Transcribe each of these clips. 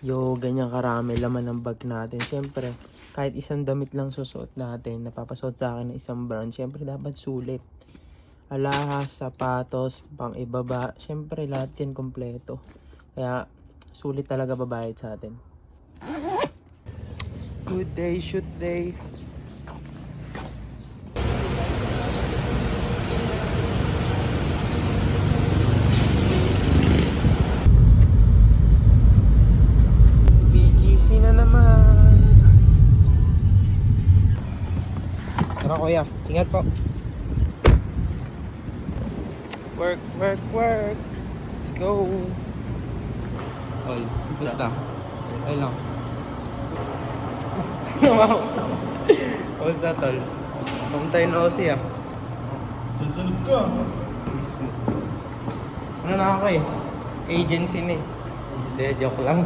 Yo, ganyan karami laman ng bag natin. Siyempre, kahit isang damit lang susuot natin, napapasuot sa akin ng isang brand, siyempre dapat sulit. Alahas, sapatos, pang ibaba, siyempre lahat yan kompleto. Kaya, sulit talaga babayad sa atin. Good day, shoot day. BGC na naman. Tara kuya, ingat po. Work, work, work. Let's go. Tol, basta. Ay lang. Basta tol. Pumuntayin na kasi ah. Susunod ka. Ano na ako eh? Agency na eh. Hindi, joke lang.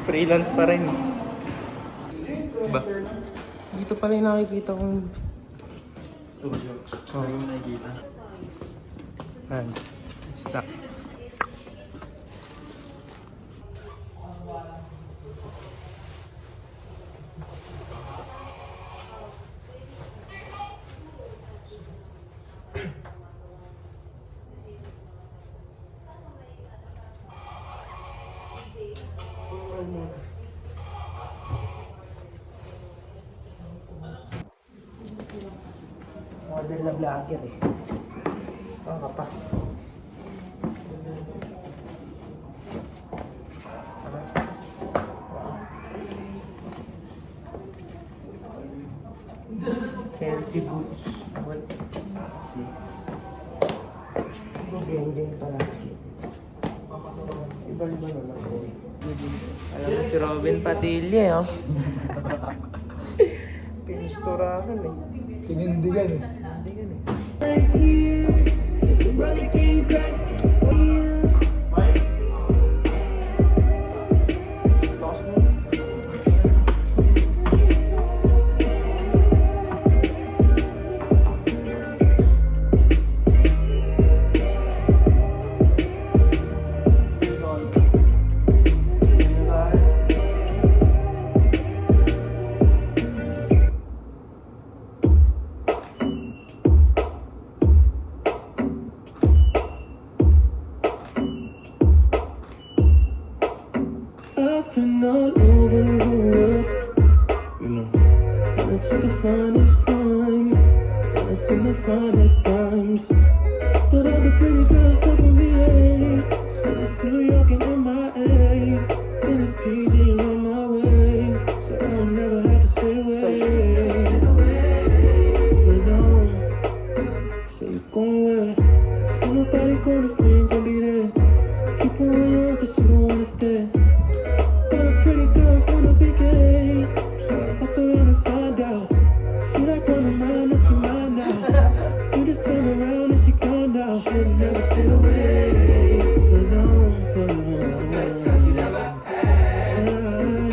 Freelance pa rin. Ba? Dito pala yung nakikita kong... Studio. Oh. Yung nakikita. Yan. Stop. Model na vlogger eh. Oo ka pa. Chelsea boots. What? Ganyan pala. Iba-iba naman po. Alam mo si Robin Padilla, oh. Pinisturahan eh. Pinindigan eh. Pinnindigan eh. I've been all over the world, you know. And it's the finest wine, and it's in the finest times. But all the pretty girls come from VA, and it's New York and MIA, and it's PG and on my way, so I'll never have to stay away. Hold on, so you gon' wait. Ain't nobody gonna free, ain't gonna be there. Keep on young, cause you don't wanna stay. All the pretty girls wanna be gay, so I fuck around and find out. She like one of mine, and she mine now. You just turn around and she gone now. She'll never stay away for long, for long. Best time she's ever had.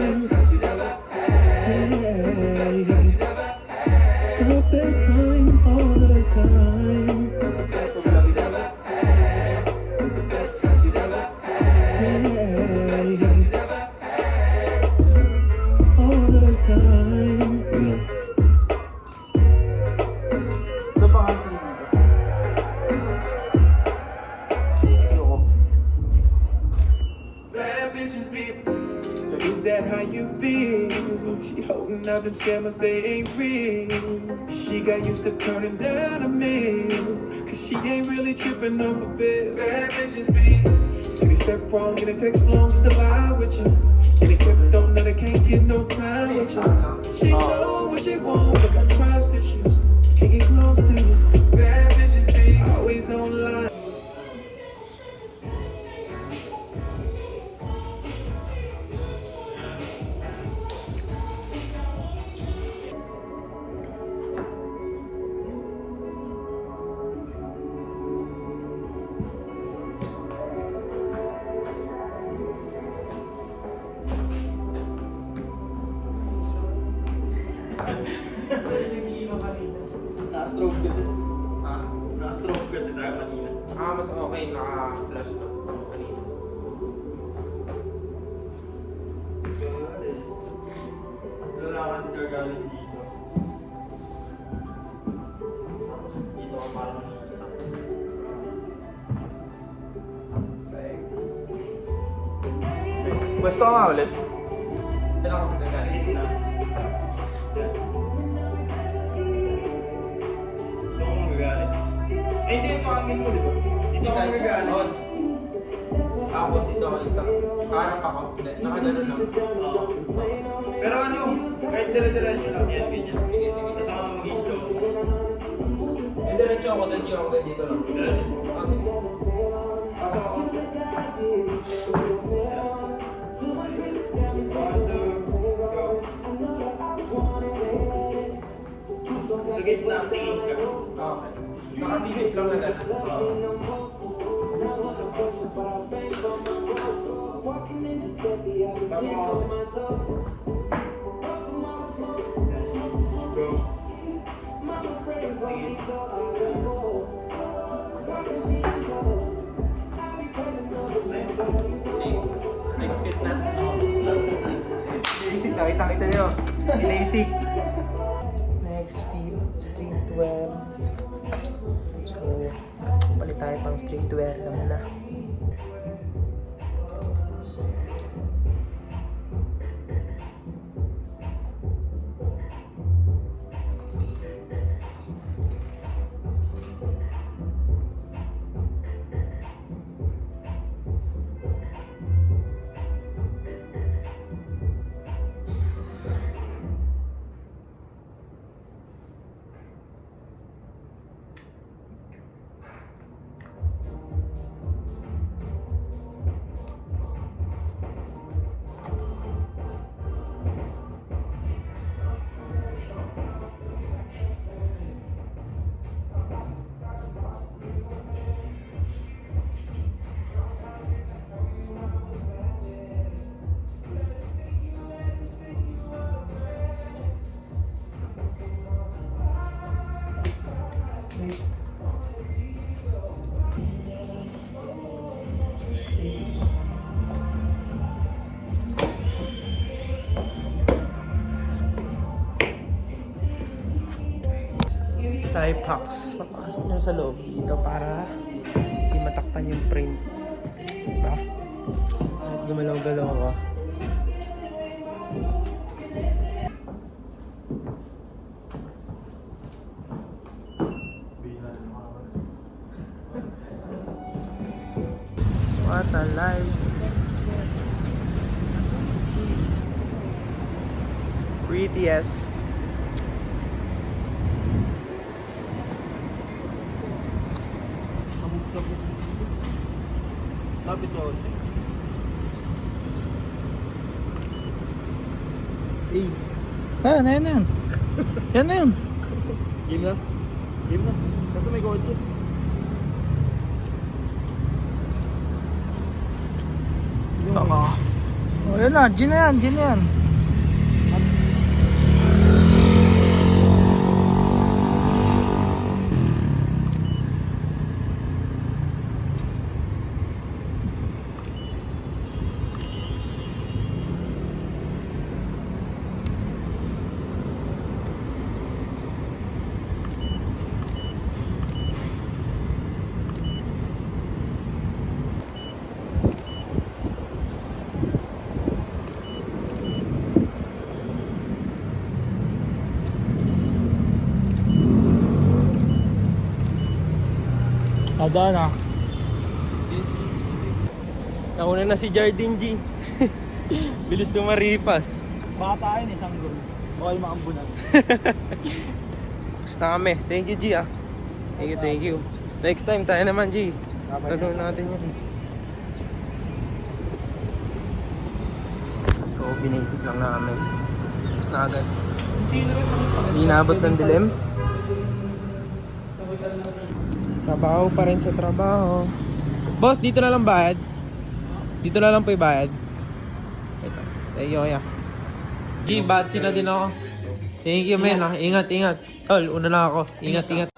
Best time she's ever had. Best time she's ever had. The best time all the time. Best time she's ever had. Best time she's ever had. Best time she's ever had. All the time. Sa pangalan mo. Bad bitches be. So is that how you feel? She holding out them scammers, they ain't real. She got used to turning down a meal, cause she ain't really tripping on the bill. Bad bitches be. So they step wrong and it takes long to lie with you. And it kept on that I can't get no time with you. She know what she want, but got trust issues. Can't get close to you. Bad bitches be always online. Na-stroke kasi. Ha? Na-stroke kasi tayo kanina. Mas okay, naka-flash na kanina. galing dito. Tapos dito ka parang nai-stop. Pwesto ka nga ulit. Saan ako magagaling? Ito ako magagaling. Eh, hindi ito angin mo, di ba? Dito ako magagaling. Tapos ito ang stop. Parang ako. Nakagano lang. Pero ano, kahit dire-diretso lang yan, ganyan. Sige, sige. Tapos ako mag-slow. Diretso ako doon yung dito lang. Diretso. Kasi Pasok ako. 1, 2, go. Sa gitna, tingin ka. okay. Nakasilip lang na gano'n. Pasok ako. Go. Tingin. Next fit na. Basic, nakita nyo. Basic. Next fit, streetwear. So, palit tayo pang streetwear naman na. Life hacks. Papasok nyo sa loob dito para hindi matakpan yung frame. Diba? Kahit gumalaw-galaw ka. What a life. Prettiest. Lapit doon. Eh, Yan, yan, yan. Yan na yun. game na. Game na. Kasi may kotse. Tama. O, yan na. Gin na yan, gin na yan. Ada na. Nauna na si Jardine G. Bilis tumaripas. Bata yun, isang goal. Okay, makambunan. Basta kami. Thank you G ah. Thank you. Next time tayo naman G. Gagawin natin yan. So, binisip lang namin. Tapos na agad. Hindi naabot ng dilim. Trabaho pa rin sa trabaho. Boss, dito na lang bayad. Dito na lang po yung bayad. Ito. Thank you, kuya. G, batsi na din ako. Thank you, men. Ingat, ingat. Tol, una na ako. Ingat, ingat.